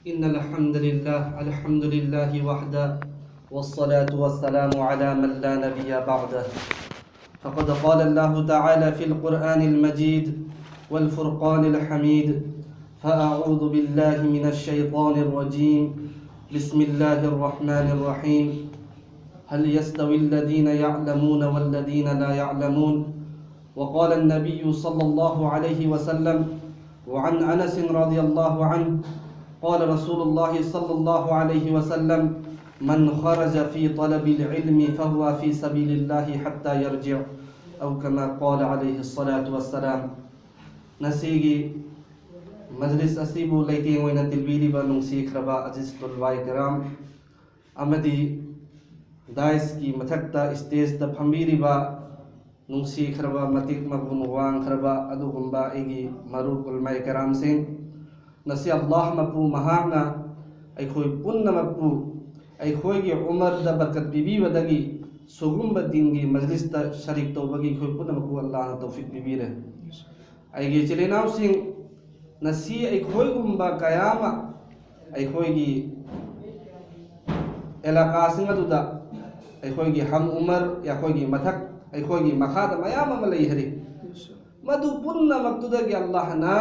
إن الحمد لله وحده والصلاة والسلام على من لا نبي بعده فقد قال الله تعالى في القرآن المجيد والفرقان الحميد فأعوذ بالله من الشيطان الرجيم بسم الله الرحمن الرحيم هل يستوي الذين يعلمون والذين لا يعلمون وقال النبي صلى الله عليه وسلم وعن أنس رضي الله عنه قال رسول الله صلى الله عليه وسلم من خرج في طلب العلم فهو في سبيل الله حتى يرجع أو كما قال عليه الصلاة والسلام نسيجي مجلس أسيبو ليتين وين تلبيلي بنوسي خربا أجلس طلباء كرام أمدي دايس की मथक्ता स्टेज द फंबीरिबा नुंसी खरबा मतिक मगुन वांग खरबा अदुगुंबा एगी मरु कुलमाय कराम सिंह नसी अल्लाह मपु महाना अखोय पुन्न मपु अखोय की उमर द बरकत बीबी वदगी सुगुंब दिन की मजलिस द शरीक तौबगी खोय पुन्न मपु अल्लाह तौफीक बीबी रे अगी चलेनाव सिंह नसी अखोय गुंबा कयामा अखोय की इलाका सिंह अदुदा अखोय की हम उमर या खोय की मथक अखोय की मखाद मयाम मलई हरी मधु पुन्न मक्तुदा की अल्लाह ना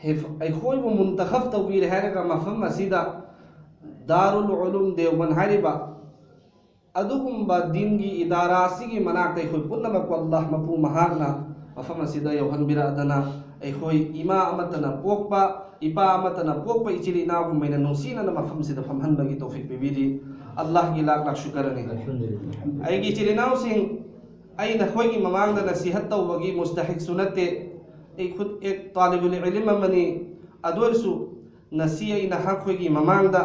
अखोय वो मुंतखब तौबीर है का मफहम असीदा दारुल उलूम देवबंद हारिबा अदुगुंबा दिन की इदारा सिगी मनाक अखोय पुन्न मक अल्लाह मपु महागना मफहम असीदा यौहन बिरादना अखोय इमा अमतना पोकपा इपा अमतना पोकपा इचिली नागु मैना नुसीना मफहम सिदा फमहनबगी तौफीक बिबिदी अल्लाह की लाख लाख शुक्र ने अगी चिलिनाव सिंह आई नखोय की ममांग द नसीहत तौबगी मुस्तहिक सुनते एक खुद एक तालिबुल इल्म मनी अदोरसु नसी आई नहा खोय की ममांग the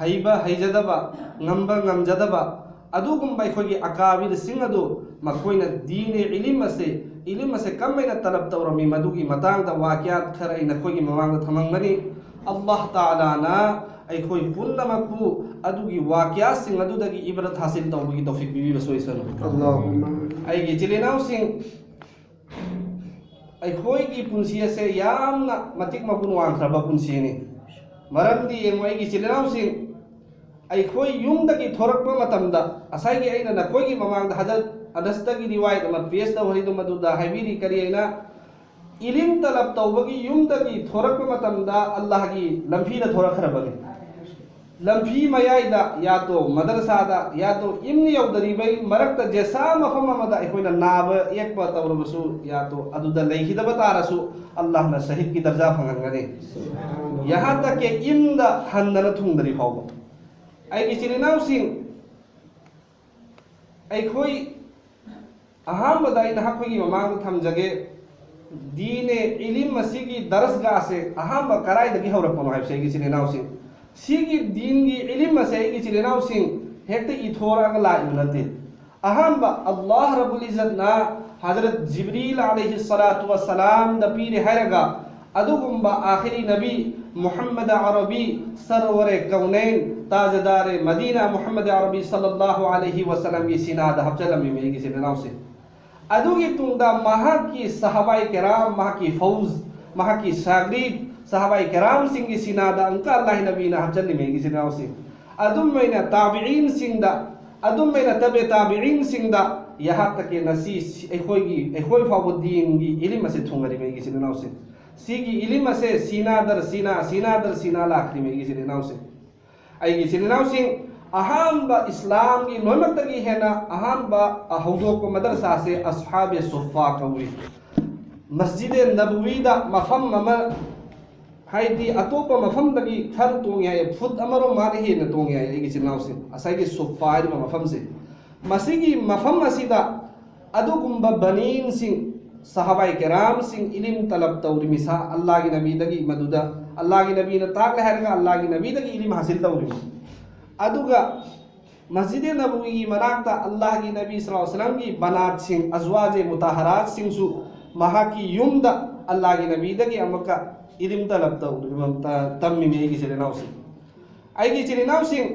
हैबा हैजदबा ngamba ngamjadaba adugum bai खोय की अकाबिर सिंह अदो मखोयना दीन इल्म से कमैना तलब तौरमी मदुगी मतांग द वाकियात खर आई नखोय की ममांग द थमंगमनी अल्लाह ताला ना अखोय पुन्नमकु अदुगी वाकिया सिंह अदुदगी इबरत हासिल तौबगी तौफीक बीबी बसोइसनो अल्लाहुम्मा आइगे जिलेनाव सिंह अखोय की पुंसी से यामना मतिक मगुन वांखरबा पुंसीनी मरमदी एंगोयगी जिलेनाव सिंह अखोय युमदगी थोरकपा मतमदा असाइगी आइना नखोय की ममांग हजरत अनस्तगी रिवायत म पेश तवरिदु मदुदा हाइबिरी करियना इलिम तलब तौबगी युमदगी थोरकपा मतमदा अल्लाह की लंफीदा थोरखरबनी लंफी मयाइदा या तो मदरसादा या तो इम्न यौदरीबै मरक्त जैसा मफम मदा अखोयना नाब एक तौरबसु या तो अदुदा लैहिदब तारसु अल्लाह ना शहीद की दर्जा फंगनगने यहाँ तक के इम्दा हंदन थुंदरी फाव आई चिरिनाव सिंह अखोय अहमदा इन हखोगी ममांग थमजगे दीने इलिम मसीगी दरसगा से अहम कराइदगी हौरपनो हाइबसे गी चिरिनाव सिंह सीगी दीन की इल्म से की चिलेनाव सिंह हेक्ट इथोरा का लाई नते अहम अल्लाह रब्बुल इज्जत ना हजरत जिब्रील अलैहि सलातु वस्सलाम द पीर हैरगा अदुगुंबा आखिरी नबी मुहम्मद अरबी सरवर कौनैन ताजदार मदीना मुहम्मद अरबी सल्लल्लाहु अलैहि वसल्लम की सिनाद हफ्जलमी में की चिलेनाव से अदुगी तुंदा महा की सहाबाए किराम महा की फौज महा की शागिर्द सहाबाई कराम सिंह की सिनादा अंका अल्लाह नबी ना हजल्ली में की सिनाव सिंह अदुम में ना ताबिईन सिंह दा अदुम में ना तबे ताबिईन सिंह दा यहाँ तक के नसी अखोय फाबुद्दीन की इल्म से थुंगरी में की सिनाव सिंह सी की इल्म से सीना दर सीना लाखरी में की सिनाव सिंह आई की सिनाव सिंह अहम बा इस्लाम की नोमक तकी है ना अहम बा अहूदो को मदरसा से अस्हाब सुफ़ा कवी मस्जिद नबवी दा मफम ममा हाइदी अतोप मफम दगी खर तोंग याय फुट अमरो माने ही न तोंग याय एगी चिनाव से असाई की सुफाइल मफम से मसीगी मफम असीदा अदुगुंबा बनीन सिंह सहाबाई किराम सिंह इल्म तलब तौरी मिसा अल्लाह की नबी दगी मदुदा अल्लाह की नबी ने ताक लहरगा अल्लाह की नबी दगी इल्म हासिल तौरी अदुगा मस्जिद नबवी की मनाकता अल्लाह की नबी सल्लल्लाहु अलैहि वसल्लम की बनात सिंह अज़वाज मुताहरात सिंह सु महा की युमदा अल्लाह की नबी दगी अमका इल्म तलब तम्मी में की चिलेनाव सिंह आई की चिलेनाव सिंह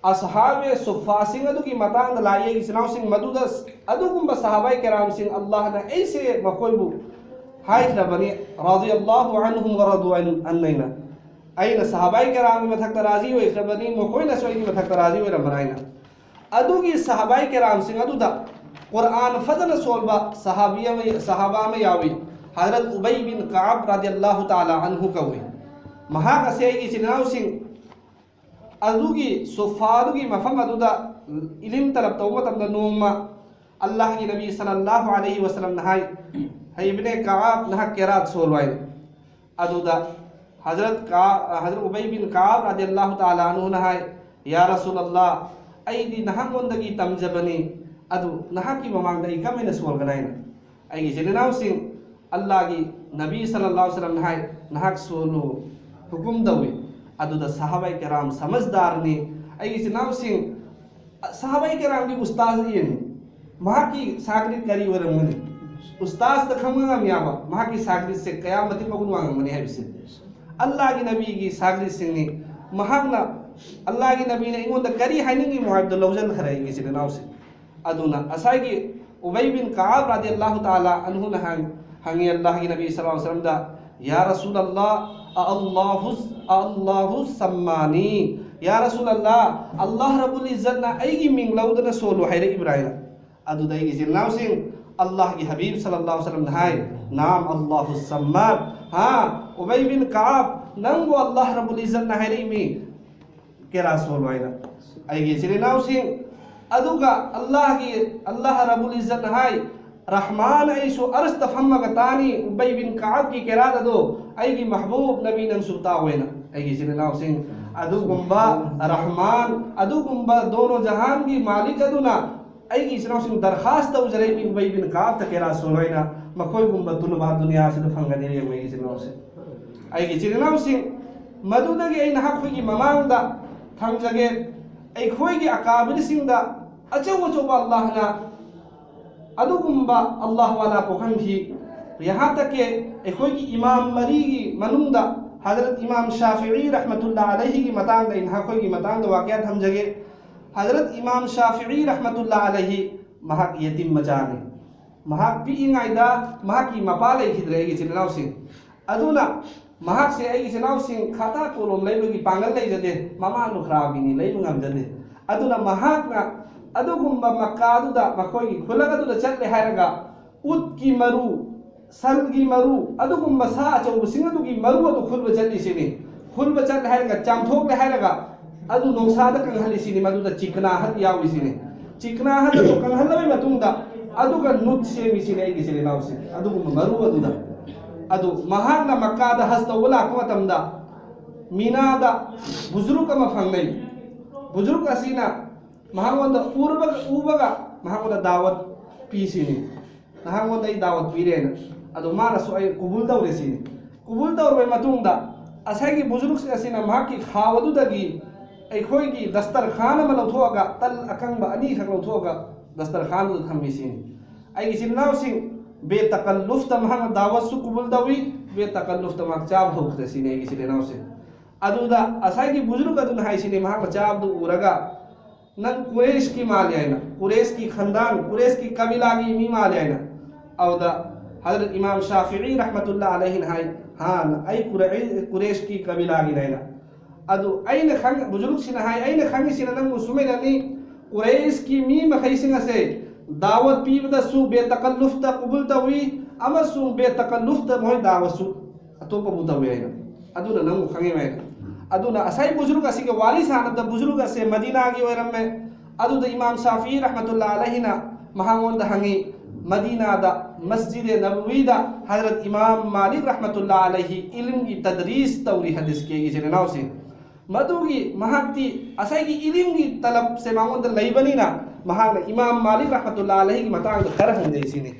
असहाबे सुफ़ा सिंह अदु की मतांग लाये की चिलेनाव सिंह मदुदस अदुगुंबा सहाबाए किराम सिंह अल्लाह ने ऐसे मखोयबु हाइख्रबनी रज़ियल्लाहु अन्हुम व रदु अन्नैना अइना सहाबाई केराम मथक्ता राजी होइख्रबनी मखोइना सोइनी मथक्ता राजी होइरमनाइना अदुगी सहाबाई केराम सिंह अदुदा कुरान फजन सोलबा सहाबा में यावी हजरत उबई बिन काब रज़ियल्लाहु ताला अन्हु कवी महाक असे इचिनाव सिंह अदुगी सुफादुगी मफम अदुदा इलिम तलब तौमतम नोमा अल्लाह की नबी सल्लल्लाहु अलैहि वसल्लम नहाय है इब्ने काब नहा केरात सोलवाई अदुदा हजरत उबई बिन काब रज़ियल्लाहु ताला अन्हु नहाय या रसूलल्लाह अईदी नहांगोंदगी तमजबनी अदु नहाकी ममांगदा इकमेना सोलगनाइना अईगी जिनाव सिंह अल्लाह की नबी सल्लल्लाहु अलैहि वसल्लम नहाय नहाक सोलु हुकुम दवे अदुदा सहाबाई केराम समझदार ने अईगी जिनाव सिंह सहाबाई केराम की उस्ताद येनी महाकी सागरित करी वरमनी उस्ताद तखमगा मियाबा महाकी सागरित से कयामत मगुन वांगमनी है बिसे अल्लाह की नबी की सागरित सिंह ने महागना अल्लाह की नबी ने इंगोंदा करी हाइनिंगी मुहाब्बत लौजन खराएगी जिनाव से अदुना असाई की उबई बिन काब रज़ियल्लाहु ताला अन्हु ने हंगी अल्लाह की नबी सल्लल्लाहु अलैहि वसल्लम दा या रसूल अल्लाह अल्लाहु सम्मानी या रसूल अल्लाह अल्लाह रब्बुल इज्जत ना अईगी मिंग लौदना सोलो हैरे इब्राहिम अदुदाई जिनाव सिंह अल्लाह की हबीब सल्लल्लाहु अलैहि वसल्लम नहाय नाम अल्लाहु सम्मान हाँ उबई बिन काब नंगो अल्लाह रब्बुल इज्जत ना हैरे मी केरा सोलवाइना अईगी जिनाव सिंह अदुगा अल्लाह रब्बुल इज्जत नहाय रहमान ऐसो अर्श तफम्मगतानी उबई बिन काब की केरा दो अईगी महबूब नबी नन सुता होइना अईगी जिनाव सिंह अदुगुंबा रहमान अदुगुंबा दोनों जहान की मालिक अदुना अईगी जिनाव सिंह दरखास्त उजरे मी उबई बिन काब तकेरा सोलवाइना मखोय गुंबा तुलबा दुनिया से फंगने रे मई जिनाव से अईगी जिनाव सिंह मदुदगी अई नहाखोगी ममांगदा थंगजगे अईखोगी अकाबिर सिंहदा अचौ अचौबा अल्लाह ना अदुगुंबा अल्लाह वाला पोखंखी यहाँ तक के अखोगी इमाम मरी की मनुंदा हजरत इमाम शाफिई रहमतुल्लाह अलैहि की मतांग इन्हा कोई मतांग वाक़यात हम जगह हजरत इमाम शाफिई रहमतुल्लाह अलैहि महाक यतीम मजाने महाक पी इंगाइदा महाकी मपाले खिदरेगी चिनाव सिंह अदुना महाक से आई चिनाव सिंह खाता कोलम लेबगी पांगल ले जदे मामा नुखराबिनी लेबंगम जदे अदुना महाकना अदुगुंबा मक्कादुदा मखोगी खुलगदुदा चले हारगा उद की मरु सल की मरु अदुगुंबा सा अचौ सिंगदुगी मरु अदु खुलबा चली सिनी खुलबा चल हारगा चामथोक ले हारगा अदु नोसादा कंहली सिनी मदुदा चिकनाहत यावी सिनी चिकनाहत तो कंहलबे मतुंदा अदुगा नुत से मिसिने आई गिसिले नावसे अदुगुंबा मरु अदुदा अदु महागना मक्कादा हस्तवला कोतमदा मीनादा बुजुर्ग अमा फंगनै बुजुर्ग असीना महागोंदा उबगा महागोंदा दावत पीसिनी महागोंदा दावत पीरेना अदु मानसु आई कुबुल दौरेसिनी कुबुल दौरबे मतुंदा असागी बुजुर्ग से असीना महाकी खावदुदगी अखोगी दस्तरखान अमा लौथोगा तल अकंबा अनी खक लौथोगा दस्तरखान दु थम्मिसिनी आई जिन्नाव सिंह बेतकल्लुफ तमहंग दावत सु कुबुल दवी बेतकल्लुफ तमक चाब होखदसिनी आई सिलेनाव से अदुदा असागी बुजुर्ग अदुन हाइसिनी महाग चाब दु उरगा नन कुरैश की माल आयना कुरैश की खानदान कुरैश की कबीला की मी माल आयना औदा हजरत इमाम शाफिई रहमतुल्लाह अलैहि हाय हां आई कुरैश की कबीला की नैना अदु आइन खंग बुजुर्ग सिना हाय आइन खंग सिना नंग सुमेदनी कुरैश की मी मखैसिंग से दावत पीबदा सु बेतकल्लुफ ता कुबुल तवी अमा सु बेतकल्लुफ ता मोय दावत सु अतोप बुदवे आयना अदुना नंग खंगे मैना अदुना असाई बुजुर्ग असी के वाली सानद बुजुर्ग से मदीना की वरम में अदुद इमाम शाफी रहमतुल्लाह अलैहि ना महामोंद हंगी मदीना दा मस्जिद नबवी दा हजरत इमाम मालिक रहमतुल्लाह अलैहि इल्म की तदरीस तौरी हदीस के जनाव से मदुगी महाक्ति असाई की इल्म की तलब से मामोंद लईबनी ना महान इमाम मालिक रहमतुल्लाह अलैहि की मतांग खर हंग जैसीने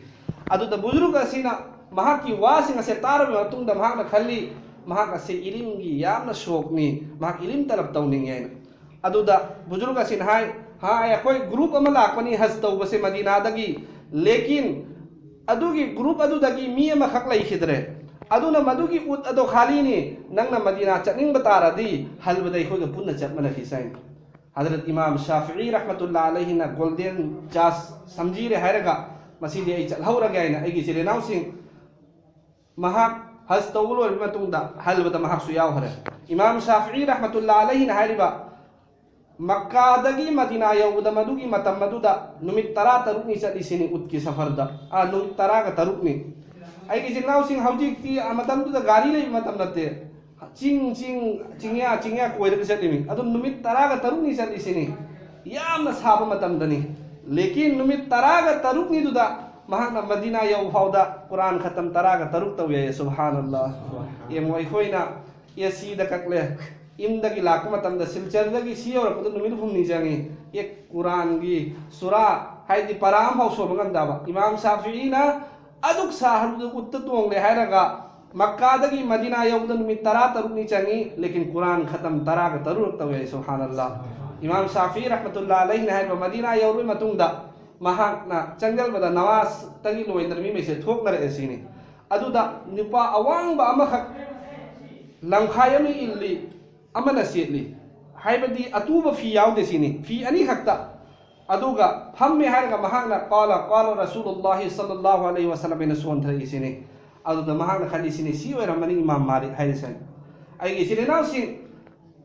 अदुद बुजुर्ग असीना महाकी वासिंग से तार में तुम द महान खल्ली महाक असे इलिम की यामना शोकनी महाक इलिम तलब तौनिंग याना अदुदा बुजुर्ग असिन हाय हाँ अखोई ग्रुप अमा लाकनी हज तौबसे मदीना दगी लेकिन अदुगी ग्रुप अदुदगी मी अमा खक लैखिद्रे अदुना मदुगी उत अदो खालीनी नंगना मदीना चनिंग बतारदी हलबदई खोग पुन्ना चपमना खिसाइन हजरत इमाम शाफिई रहमतुल्लाह अलैहि ना गोल्डन चास समझीरे हैरगा मसीदे आई चलहौरगे आइना आइगी चिलेनाव Singh mahak haz tawlo matungda halbada mahak su yawhare Imam Shafi'i rahmatullah alayhi na hariba Makkah dagi Madinah yawuda madugi matam maduda numit tara taruk ni sa disini utki safarda numit tara ka taruk ni ai ki jinnaw sing hawjik ti matam du da gari lay matam nate chingya koy da sa timi adu numit tara ka taruk ni sa disini yamna saba matam dani lekin numit tara ka taruk ni du da mahakna Madinah yaw fawda Quran khatam tara ka taruk tawiya subhanallah yemoi khoina yasida kakle imdagi lakma matamda silchardagi siyor pudu numit humni jangi ek Quran gi sura haidi param haw so bangam daba Imam Shafi'i na aduk sahar uttu tong le hairaga Makkah dagi Madinah yawda numit tara taruk ni jangi lekin Quran khatam tara ka taruk tawe subhanallah Imam Shafi'i rahmatullah alayhi na haira Madinah yawru matungda mahak na changal bada nawas tagi loi narmi me se thok nar esini aduda nipa awang ba amakhat lamkhayami illi amana setli haibadi atuba fi yawde sini fi ani hakta aduga hamme harga mahagna qala rasulullah sallallahu alaihi wasallam ina suwan thari sini aduda mahagna khali sini si wera mani Imam Malik haisan ai gi sini naw sin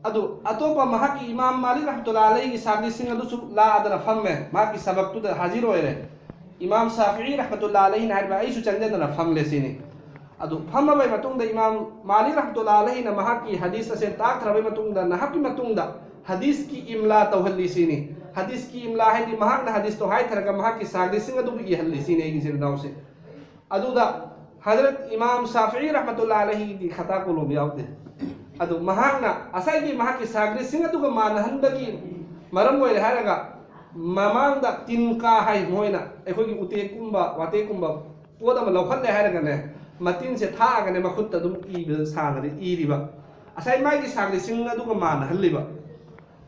adu atopa mahaki Imam Malik rahmatullah alaihi sabni sing adu la adana famme mahaki sabab tu da hazir hoire Imam Shafi'i rahmatullah alaihi na harba aisu changda na famle sini adu famma bai matungda Imam Malik rahmatullah alaihi na mahaki hadis se tak rabai matungda na haki matungda hadis ki imla tawhalli sini hadis ki imla hai di mahak na hadis to hai tharaga mahaki sagdi sing adu gi halli sini gi sir naw se adu da Hazrat Imam Shafi'i rahmatullah alaihi di khata ko lo biyawde adu mahak na asai gi mahaki sagdi sing adu ga manhandagi maram moy haraga mamangda tinka hai moina ekhoi gi ute kumba wate kumba poda ma lawkhalle haraga ne matin se tha ga ne makhutta dum i be sangari i riba asai mai gi sagdi sing adu ga man halliba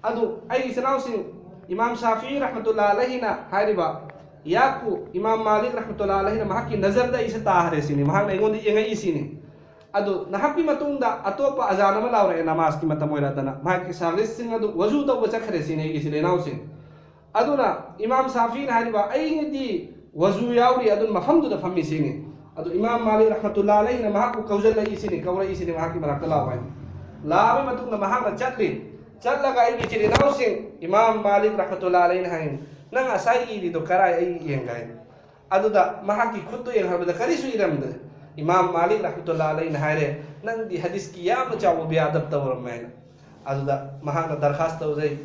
adu ai sanaw sing Imam Shafi'i rahmatullah alaihi na hariba yaku Imam Malik rahmatullah alaihi na mahaki nazar da isa tahare sini mahak na ingondi ingai isini adu nahapi matungda atopa azana ma lawra namaz ki matamoira dana mahaki sagdi sing adu wazu da wacha khare sini gi sile naw sing aduna Imam Shafi'i na hariba ai di wazu yawri adun mafhamdu da fammi sini adu Imam Malik rahmatullah alaihi na mahaku kaujal isini kawra isini mahaki barakala wai lawe matungda mahak na chatli chatlaga ai gi sile naw sing Imam Malik rahmatullah alaihi na hain nang asai di do karai ai yengai aduda mahaki khuttu yang habda karisu iramda Imam Malik rahmatullah alaihi na haire nang di hadis ki yam chawo bi adab tawram mai aduda mahak darkhast tawzai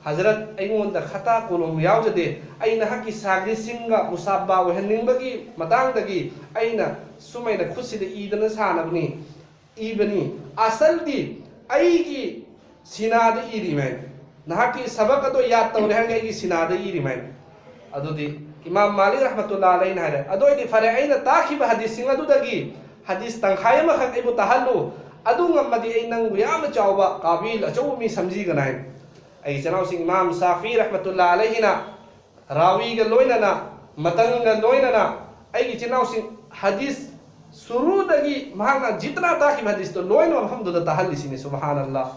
Hazrat aingon da khata kolom yawjade aina haki sagri singa musabba wehening bagi matang dagi aina sumaina khusida idana sanabni ibani asal di aigi sinada iri mai nahaki sabak to yad tawre hanga igi sinada iri mai adudi Imam Malik rahmatullah alaihi na ado di fare aina takhiba hadis singa du dagi hadis tangkhaya ma khak ibu tahallu adu ngamadi ainang yam chawba qabil achaw mi samji ganai ai chanaw sing Imam Shafi'i rahmatullah alaihi na rawi ga loina na matang ga loina na ai gi chanaw sing hadis suru dagi mahana jitna takib hadis to loina alhamdulillah tahalli sini subhanallah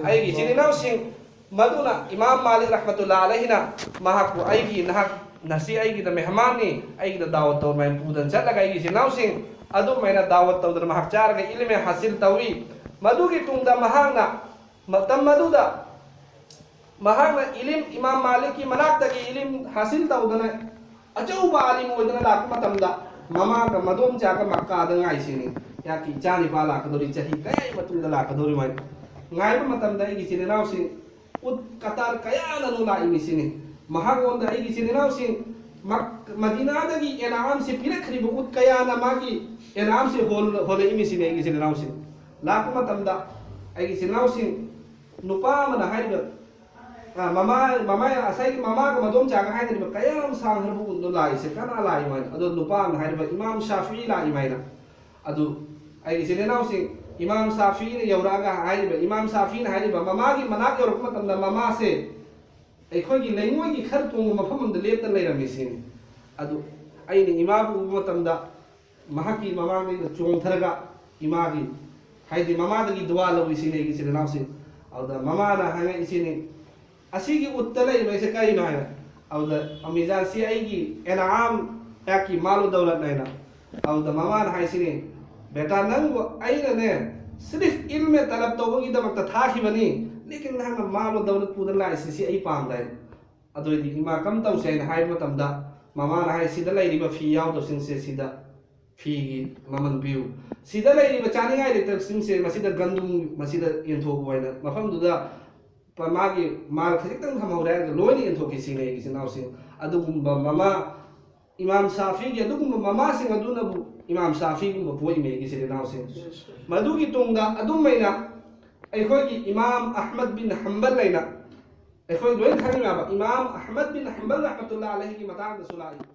ai gi chinaw sing maduna Imam Malik rahmatullah alaihi na mahaku ai gi nahak nasi ai gi da mehmani ai gi da dawat to mai pudan chatla ai gi chinaw sing adu maina dawat to da mahak char ga ilme hasil tawi madu gi tungda mahana matam maduda mahana ilim Imam Malik ki manak dagi ilim hasil tawdana achau ba alim odana lak matamda mama ga madom cha ga Makkah da ngai sini ya ki chani ba lak dori chahi kai matunda lak dori mai ngai ba matamda igi sini naw sing ut qatar kaya nanu la imi sini mahagon da igi sini naw sing Madinah dagi enam se pirak ribu ut kaya na magi enam se hol imi sini igi sini naw sing lak matamda igi sini naw sing nupa mana haiga mama asai mama ga madom chaga hai ni kayam sang harbu no lai se kana lai mai adu lupa na hai Imam Shafi'i lai mai na adu ai sine naw sing Imam Shafi'i ne yauraga hai Imam Shafi'i na hai mama gi manak yor kuma tamda mama se ai khoi gi leingoi gi khar tung mafam da lep ta lai rami sin adu ai ni imam bu tamda mahaki mama gi chong tharaga imagi hai di mama da gi dua lo isine gi sine naw sing adu mama na hanga isine asigi uttalai mai se kai na auda amizan si aigi enam yaki malu daulat naina auda mama na hai sini बेटा नंग अने सिर्फ इल्म तलब तौबगीदमक थाखिबनी लेकिन नहंग मालो दौलत पुदन लाइसी आई पामदाय अदोइदी इमा कम तौसे हाय मतमदा ममा हाय सिदा लैरिबा फी याव दसिंसे सिदा फी की ममन बिउ सिदा लैरिबा चानिगाय लेतर सिंसे मसिदा गंदुम मसिदा यंथोक वाइना मफम दुदा मागी माल खजितंग थमौरे लोइनी यंथोकी सिने की सिनाउसिं अदुगुम्बा ममा इमाम शाफी की अदुगुम्बा ममा सिंग अदुनबु इमाम शाफी गुम्बा पोइ मे की सिनाउसिं मदुगी तुंगदा अदुमैना अखोगी इमाम अहमद बिन हंबल लैना अखोई लोइन खंगिबा इमाम अहमद बिन हंबल रहमतुल्लाह अलैहि की मतांग सुलाई